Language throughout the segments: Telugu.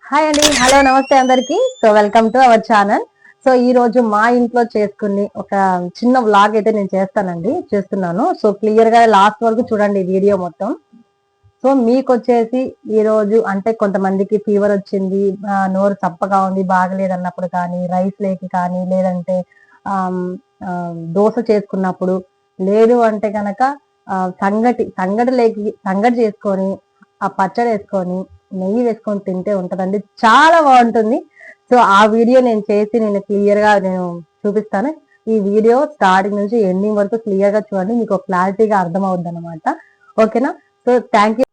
హాయ్ అండి, హలో, నమస్తే అందరికి. So welcome to our channel. So ఈ రోజు మా ఇంట్లో చేసుకుని ఒక చిన్న వ్లాగ్ అయితే నేను చేస్తున్నాను. సో క్లియర్ గా లాస్ట్ వరకు చూడండి వీడియో మొత్తం. సో మీకు వచ్చేసి ఈ రోజు అంటే కొంతమందికి ఫీవర్ వచ్చింది, నోరు చప్పగా ఉంది, బాగలేదు అన్నప్పుడు కానీ, రైస్ లేకి కానీ, లేదంటే ఆమ్, ఆ, దోశ చేసుకున్నప్పుడు, లేదు అంటే కనుక సంగటి చేసుకొని ఆ పచ్చడి వేసుకొని నెయ్యి వేసుకొని తింటే ఉంటదండి, చాలా బాగుంటుంది. సో ఆ వీడియో నేను క్లియర్ గా చూపిస్తాను. ఈ వీడియో స్టార్టింగ్ నుంచి ఎండింగ్ వరకు క్లియర్ గా చూడండి, మీకు క్లారిటీగా అర్థం అవుద్ది అనమాట. ఓకేనా? So thank you.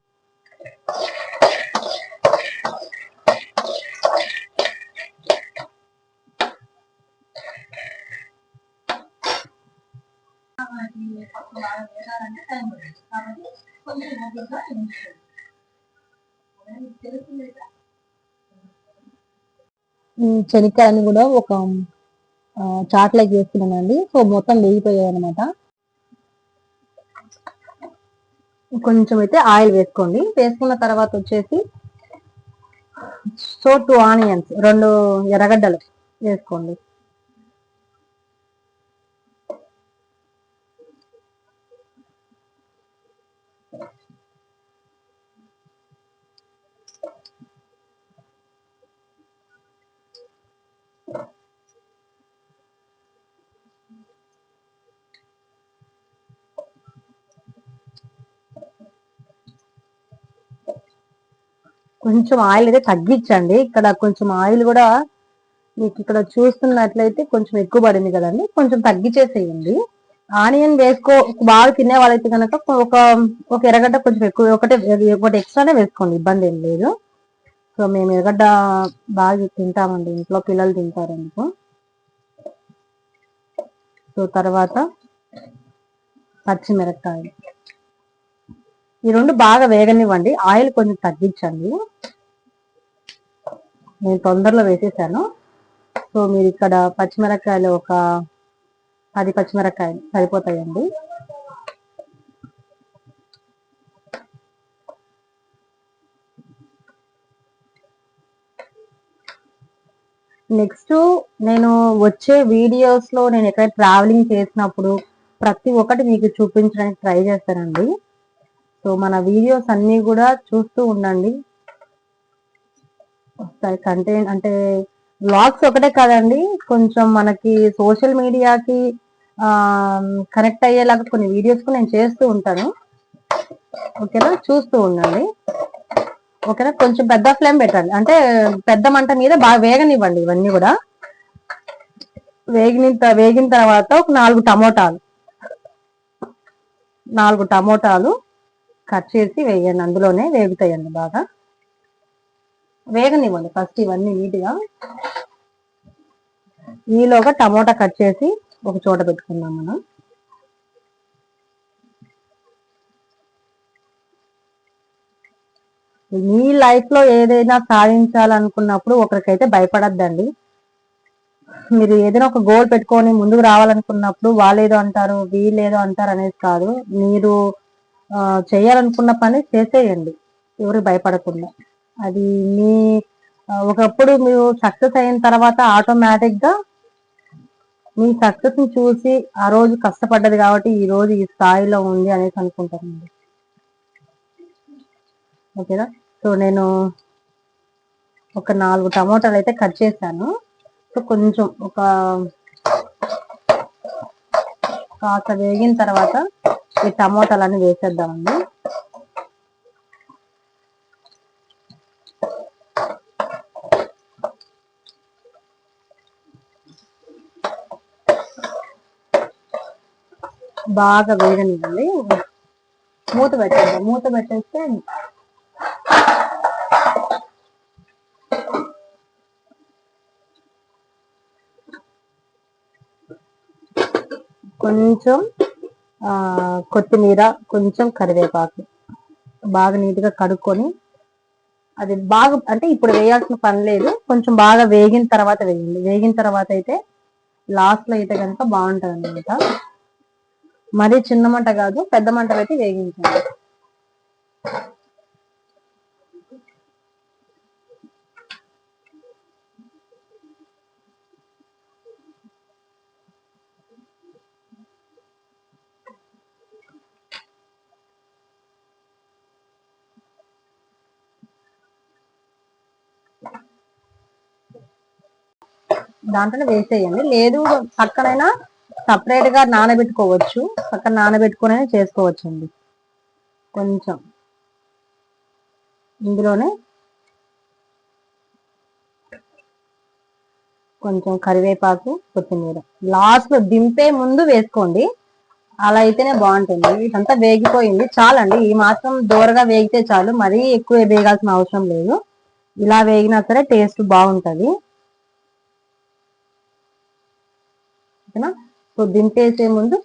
శనక్కాయని కూడా ఒక చాట్లోకి వేసుకున్నానండి. సో మొత్తం వేగిపోయాయి అనమాట. కొంచెం అయితే ఆయిల్ వేసుకోండి. వేసుకున్న తర్వాత వచ్చేసి సో 2 ఆనియన్స్, 2 ఎర్రగడ్డలు వేసుకోండి. కొంచెం ఆయిల్ అయితే తగ్గించండి. ఇక్కడ కొంచెం ఆయిల్ కూడా మీకు ఇక్కడ చూస్తున్నట్లయితే కొంచెం ఎక్కువ పడింది కదండి, కొంచెం తగ్గించేసేయండి. ఆనియన్ బాగా తినే వాళ్ళైతే కనుక ఒక ఎర్రగడ్డ కొంచెం ఎక్కువ, ఒకటి ఎక్స్ట్రానే వేసుకోండి, ఇబ్బంది ఏం లేదు. సో మేము ఎర్రగడ్డ బాగా తింటామండి, ఇంట్లో పిల్లలు తింటారు ఎందుకు. సో తర్వాత పచ్చిమిరపకాయలు, ఈ రెండు బాగా వేగనివ్వండి. ఆయిల్ కొంచెం తగ్గించండి, నేను తొందరలో వేసేసాను. సో మీరు ఇక్కడ పచ్చిమిరపకాయలు ఒక 10 పచ్చిమిరపకాయలు సరిపోతాయండి. నెక్స్ట్ నేను వచ్చే వీడియోస్ లో నేను ఎక్కడ ట్రావెలింగ్ చేసినప్పుడు ప్రతి ఒక్కటి మీకు చూపించడానికి ట్రై చేస్తానండి. సో మన వీడియోస్ అన్ని కూడా చూస్తూ ఉండండి. కంటెంట్ అంటే వ్లాగ్స్ ఒకటే కాదండి, కొంచెం మనకి సోషల్ మీడియాకి కనెక్ట్ అయ్యేలాగా కొన్ని వీడియోస్ కూడా నేను చేస్తూ ఉంటాను. ఓకేనా? చూస్తూ ఉండండి. ఓకేనా? కొంచెం పెద్ద ఫ్లేమ్ పెట్టండి, అంటే పెద్ద మంట మీద బాగా వేగనివ్వండి. ఇవన్నీ కూడా వేగిన తర్వాత ఒక 4 టమోటాలు కట్ చేసి వేయండి, అందులోనే వేగుతాయండి. బాగా వేగనివ్వండి ఫస్ట్ ఇవన్నీ నీట్గా. ఈలోగా టమోటా కట్ చేసి ఒక చోట పెట్టుకుందాం మనం. మీ లైఫ్ లో ఏదైనా సాధించాలనుకున్నప్పుడు ఒకరికైతే భయపడద్దండి. మీరు ఏదైనా ఒక గోల్ పెట్టుకొని ముందుకు రావాలనుకున్నప్పుడు వాళ్ళేదో అంటారు, వీళ్ళేదో అంటారు అనేది కాదు. మీరు చేయాలనుకున్న పని చేసేయండి, ఎవరు భయపడకుండా. అది ఒకప్పుడు మీరు సక్సెస్ అయిన తర్వాత ఆటోమేటిక్ గా మీ సక్సెస్ ని చూసి ఆ రోజు కష్టపడ్డది కాబట్టి ఈ రోజు ఈ స్థాయిలో ఉంది అనేసి అనుకుంటారండి. ఓకేనా? సో నేను ఒక 4 టమోటాలు అయితే కట్ చేశాను. సో కొంచెం కాస్త వేగిన తర్వాత ఈ టమోటాలన్నీ వేసేద్దామండి. బాగా వేగనివ్వండి. మూత పెట్టేస్తే కొంచెం కొత్తిమీర, కొంచెం కరివేపాకు బాగా నీట్గా కడుక్కొని, అది బాగా అంటే ఇప్పుడు వేయాల్సిన పని లేదు, కొంచెం బాగా వేగిన తర్వాత వేయండి. వేగిన తర్వాత అయితే లాస్ట్ లో అయితే కనుక బాగుంటుంది అనమాట. మరీ చిన్న మంట కాదు, పెద్ద మంట పెట్టి వేగించండి. దాంట్లోనే వేసేయండి. లేదు పక్కనైనా సపరేట్ గా నానబెట్టుకోవచ్చు, పక్కన నానబెట్టుకుని చేసుకోవచ్చు అండి. కొంచెం ఇందులోనే కొంచెం కరివేపాకు, కొత్తిమీర లాస్ట్ లో దింపే ముందు వేసుకోండి. అలా అయితేనే బాగుంటుంది. ఇదంతా వేగిపోయింది, చాలండి. ఈ మాత్రం దూరగా వేగితే చాలు, మరీ ఎక్కువ వేగాల్సిన అవసరం లేదు. ఇలా వేగినా సరే టేస్ట్ బాగుంటది. ఓకేనా? సో దింపేసే ముందు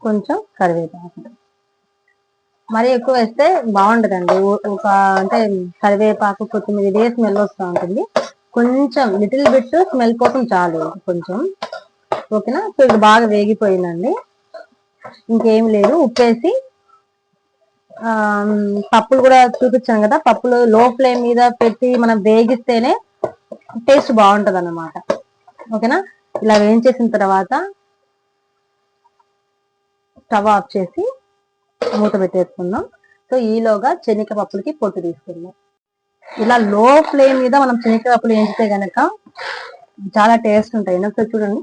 కొంచెం కరివేపాకు, మరీ ఎక్కువ వేస్తే బాగుండదండి. ఒక అంటే కరివేపాకు, కొత్తిమీర ఇదే స్మెల్ వస్తూ ఉంటుంది. కొంచెం లిటిల్ బిట్ స్మెల్ కోసం చాలు కొంచెం. ఓకేనా? సో ఇది బాగా వేగిపోయిందండి. ఇంకేం లేదు. ఉప్పేసి పప్పులు కూడా చూపించాను కదా, పప్పులు లో ఫ్లేమ్ మీద పెట్టి మనం వేగిస్తేనే టేస్ట్ బాగుంటది అన్నమాట. ఓకేనా? ఇలా వేయించేసిన తర్వాత స్టవ్ ఆఫ్ చేసి మూత పెట్టేసుకుందాం. సో ఈలోగా శనగపప్పులకి పొట్టు తీసుకుందాం. ఇలా లో ఫ్లేమ్ మీద మనం శనగపప్పులు వేయించితే గనక చాలా టేస్ట్ ఉంటాయి. ఒకసారి చూడండి.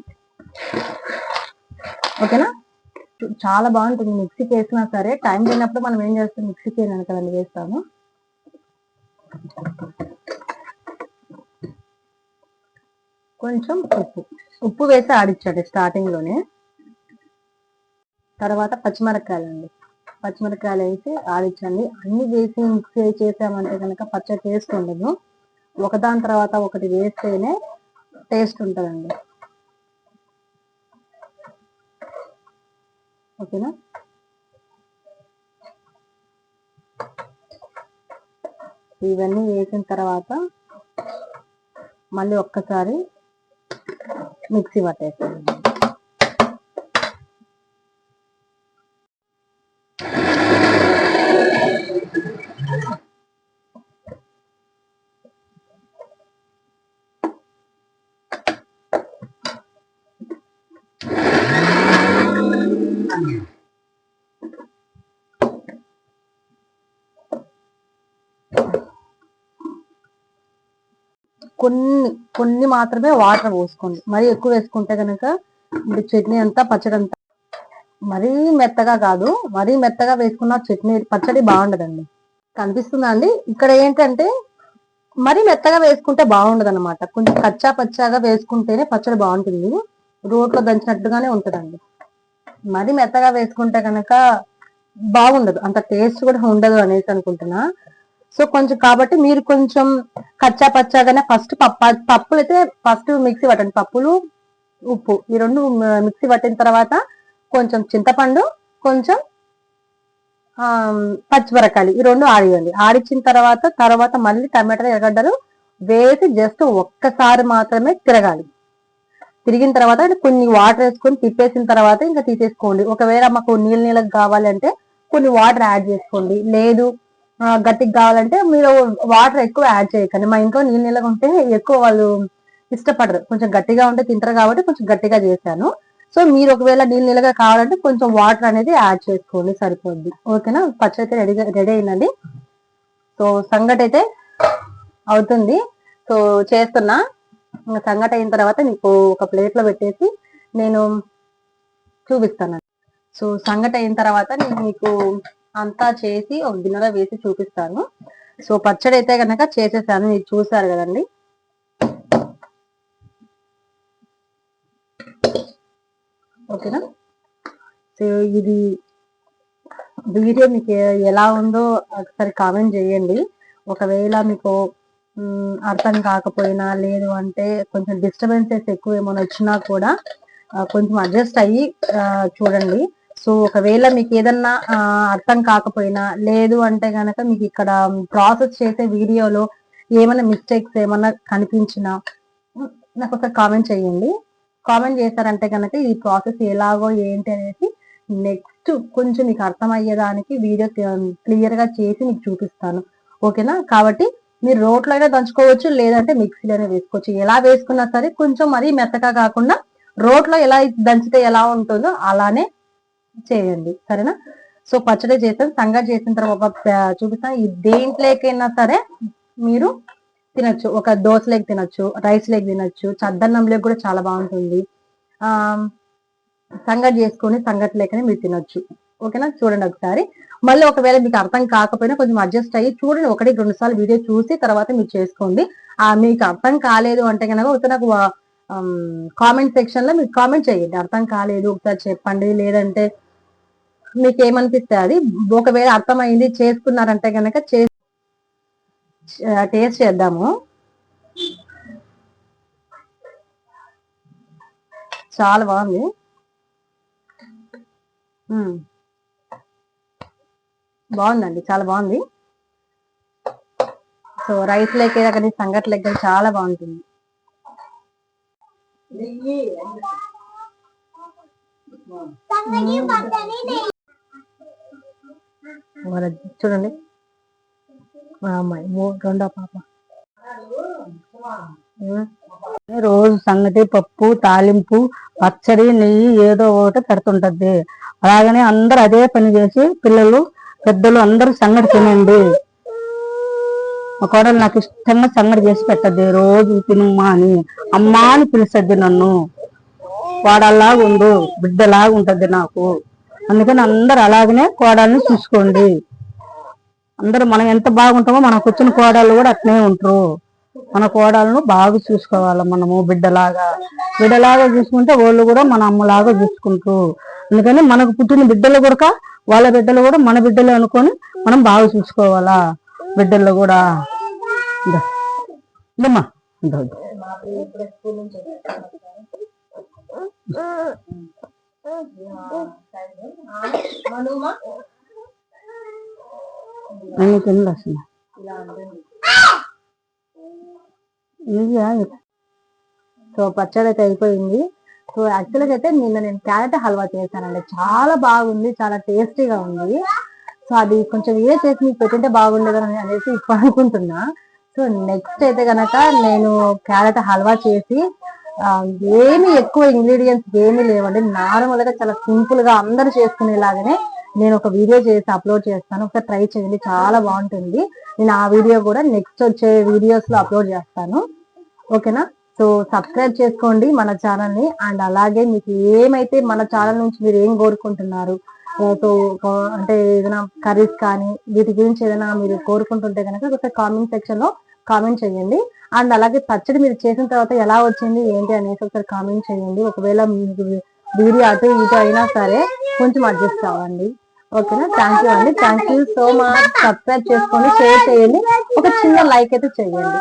ఓకేనా? చాలా బాగుంటుంది. మిక్సీకి వేసినా సరే టైం లేనప్పుడు మనం ఏం చేస్తాం, మిక్సీకి వేయడానికి కదండి వేస్తాము. కొంచెం ఉప్పు వేసి ఆడిచ్చండి స్టార్టింగ్ లోనే. తర్వాత పచ్చిమిరపకాయలు వేసి ఆడిచ్చండి. అన్ని వేసి మిక్సీ చేసామంటే కనుక పచ్చడి టేస్ట్ ఉండదు. ఒకదాని తర్వాత ఒకటి వేస్తేనే టేస్ట్ ఉంటుందండి. ఓకేనా? ఇవన్నీ వేసిన తర్వాత మళ్ళీ ఒక్కసారి మిక్సీ పట్టేస్తాను. కొన్ని మాత్రమే వాటర్ పోసుకోండి. మరీ ఎక్కువ వేసుకుంటే కనుక చట్నీ అంతా పచ్చడి అంతా మరీ మెత్తగా కాదు, మరీ మెత్తగా వేసుకున్న చట్నీ పచ్చడి బాగుండదండి. కనిపిస్తుందా అండి? ఇక్కడ ఏంటంటే మరీ మెత్తగా వేసుకుంటే బాగుండదు అనమాట. కొంచెం కచ్చా పచ్చాగా వేసుకుంటేనే పచ్చడి బాగుంటుంది. రోట్లో దంచినట్టుగానే ఉంటుందండి. మరీ మెత్తగా వేసుకుంటే కనుక బాగుండదు, అంత టేస్ట్ కూడా ఉండదు అనేసి అనుకుంటున్నా. సో కొంచెం కాబట్టి మీరు కొంచెం కచ్చా పచ్చాగానే పప్పులు అయితే ఫస్ట్ మిక్సీ పట్టండి. పప్పులు, ఉప్పు ఈ రెండు మిక్సీ పట్టిన తర్వాత కొంచెం చింతపండు, కొంచెం పచ్చిమిరకాయలు ఈ రెండు ఆడియండి. ఆడిచ్చిన తర్వాత మళ్ళీ టమాటాలు, ఎర్రగడ్డలు వేసి జస్ట్ ఒక్కసారి మాత్రమే తిరగాలి. తిరిగిన తర్వాత కొన్ని వాటర్ వేసుకొని తిప్పేసిన తర్వాత ఇంకా తీసేసుకోండి. ఒకవేళ మాకు నీళ్ళకి కావాలంటే కొన్ని వాటర్ యాడ్ చేసుకోండి. లేదు గట్టికి కావాలంటే మీరు వాటర్ ఎక్కువ యాడ్ చేయకండి. మా ఇంట్లో నీళ్ళగా ఉంటే ఎక్కువ వాళ్ళు ఇష్టపడరు, కొంచెం గట్టిగా ఉంటే తింటారు కాబట్టి కొంచెం గట్టిగా చేశాను. సో మీరు ఒకవేళ నీళ్ళగా కావాలంటే కొంచెం వాటర్ అనేది యాడ్ చేసుకోండి, సరిపోద్ది. ఓకేనా? పచ్చడి అయితే రెడీ అయిందండి. సో సంగటి అయితే అవుతుంది. సో చేస్తున్నా. సంగటి అయిన తర్వాత మీకు ఒక ప్లేట్ లో పెట్టేసి నేను చూపిస్తాను. సో సంగటి అయిన తర్వాత నేను మీకు అంతా చేసి ఒక గిన్నెలో వేసి చూపిస్తాను. సో పచ్చడి అయితే కనుక చేసేసాను, మీరు చూసారు కదండి. ఓకేనా? సో ఇది వీడియో మీకు ఎలా ఉందో ఒకసారి కామెంట్ చేయండి. ఒకవేళ మీకు అర్థం కాకపోయినా, లేదు అంటే కొంచెం డిస్టర్బెన్సెస్ ఎక్కువ ఏమైనా వచ్చినా కూడా కొంచెం అడ్జస్ట్ అయ్యి చూడండి. సో ఒకవేళ మీకు ఏదన్నా అర్థం కాకపోయినా, లేదు అంటే కనుక మీకు ఇక్కడ ప్రాసెస్ చేసే వీడియోలో ఏమైనా మిస్టేక్స్ ఏమన్నా కనిపించినా నాకు ఒకసారి కామెంట్ చేయండి. కామెంట్ చేశారంటే కనుక ఈ ప్రాసెస్ ఎలాగో ఏంటి అనేసి నెక్స్ట్ కొంచెం మీకు అర్థమయ్యేదానికి వీడియో క్లియర్ గా చేసి మీకు చూపిస్తాను. ఓకేనా? కాబట్టి మీరు రోట్లో అయినా దంచుకోవచ్చు, లేదంటే మిక్సీలోనే వేసుకోవచ్చు. ఎలా వేసుకున్నా సరే కొంచెం మరీ మెత్తగా కాకుండా రోట్లో ఎలా దంచితే ఎలా ఉంటుందో అలానే చేయండి. సరేనా? సో పచ్చడి చేస్తాను, సంగటి చేసిన తర్వాత చూపిస్తాను. దేంట్లోకైనా సరే మీరు తినొచ్చు. ఒక దోశలోకి తినొచ్చు, రైస్ లేకి తినొచ్చు, చద్దన్నంలోకి కూడా చాలా బాగుంటుంది. సంగటి చేసుకొని సంగటి లేకనే మీరు తినొచ్చు. ఓకేనా, చూడండి ఒకసారి. మళ్ళీ ఒకవేళ మీకు అర్థం కాకపోయినా కొంచెం అడ్జస్ట్ అయ్యి చూడండి, 1-2 సార్లు వీడియో చూసి తర్వాత మీరు చేసుకోండి. మీకు అర్థం కాలేదు అంటే కనుక ఒకసారి నాకు కామెంట్ సెక్షన్ లో మీరు కామెంట్ చేయండి, అర్థం కాలేదు ఒకసారి చెప్పండి. లేదంటే మీకు ఏమనిపిస్తే అది. ఒకవేళ అర్థమైంది చేసుకున్నారంటే కనుక టేస్ట్ చేద్దాము. చాలా బాగుంది. బాగుందండి, చాలా బాగుంది. సో రైస్ లెక్క కానీ సంగటి లెక్క చాలా బాగుంటుంది. చూడండి మా అమ్మాయి రెండో పాప రోజు సంగటి, పప్పు, తాలింపు, పచ్చడి, నెయ్యి ఏదో ఒకటి పెడుతుంటది. అలాగనే అందరు అదే పని చేసి పిల్లలు పెద్దలు అందరూ సంగటి తినండి. మా కోడలు నాకు ఇష్టంగా సంగటి చేసి పెట్టద్ది, రోజు తినమ్మా అని అమ్మా అని పిలుస్తుంది నన్ను. కోడల్లాగా ఉండు, బిడ్డలాగా ఉంటది నాకు. అందుకని అందరు అలాగనే కోడల్ని చూసుకోండి. అందరూ మనం ఎంత బాగుంటామో మనకు వచ్చిన కోడళ్ళు కూడా అట్నే ఉంటారు. మన కోడలను బాగా చూసుకోవాలి మనము, బిడ్డలాగా చూసుకుంటే వాళ్ళు కూడా మన అమ్మలాగా చూసుకుంటారు. అందుకని మనకు పుట్టిన బిడ్డలు కూడా వాళ్ళ బిడ్డలు కూడా మన బిడ్డలు అనుకొని మనం బాగా చూసుకోవాలా. బిడ్డల్లో కూడా ఇదమ్మా సో పచ్చడి అయితే అయిపోయింది. సో యాక్చువల్గా అయితే నిన్న నేను క్యారెట్ హల్వా చేశానండి, చాలా బాగుంది, చాలా టేస్టీగా ఉంది. సో అది కొంచెం చేసి మీకు పెట్టింటే బాగుండేదని అనేసి ఇప్పుడు అనుకుంటున్నా. సో నెక్స్ట్ అయితే గనక నేను క్యారెట్ హల్వా చేసి ఏమి ఎక్కువ ఇంగ్రీడియంట్స్ ఏమీ లేవండి, నార్మల్ గా చాలా సింపుల్ గా అందరూ చేసుకునేలాగానే నేను ఒక వీడియో చేసి అప్లోడ్ చేస్తాను. ఒకసారి ట్రై చేయండి, చాలా బాగుంటుంది. నేను ఆ వీడియో కూడా నెక్స్ట్ వచ్చే వీడియోస్ లో అప్లోడ్ చేస్తాను. ఓకేనా, సో సబ్స్క్రైబ్ చేసుకోండి మన ఛానల్ ని. అండ్ అలాగే మీకు ఏమైతే మన ఛానల్ నుంచి మీరు ఏం కోరుకుంటున్నారు, సో అంటే ఏదైనా కర్రీస్ కానీ వీటి గురించి ఏదైనా మీరు కోరుకుంటుంటే కనుక ఒకసారి కామెంట్ సెక్షన్ లో కామెంట్ చేయండి. అండ్ అలాగే పచ్చడి మీరు చేసిన తర్వాత ఎలా వచ్చింది ఏంటి అనేసి ఒకసారి కామెంట్ చేయండి. ఒకవేళ మీకు వీడియో అటు ఇటు అయినా సరే కొంచెం అడ్జస్ట్ అవ్వండి. ఓకేనా, థ్యాంక్ యూ అండి, thank you so much. Subscribe చేసుకోండి, షేర్ చేయండి, ఒక చిన్న లైక్ అయితే చేయండి.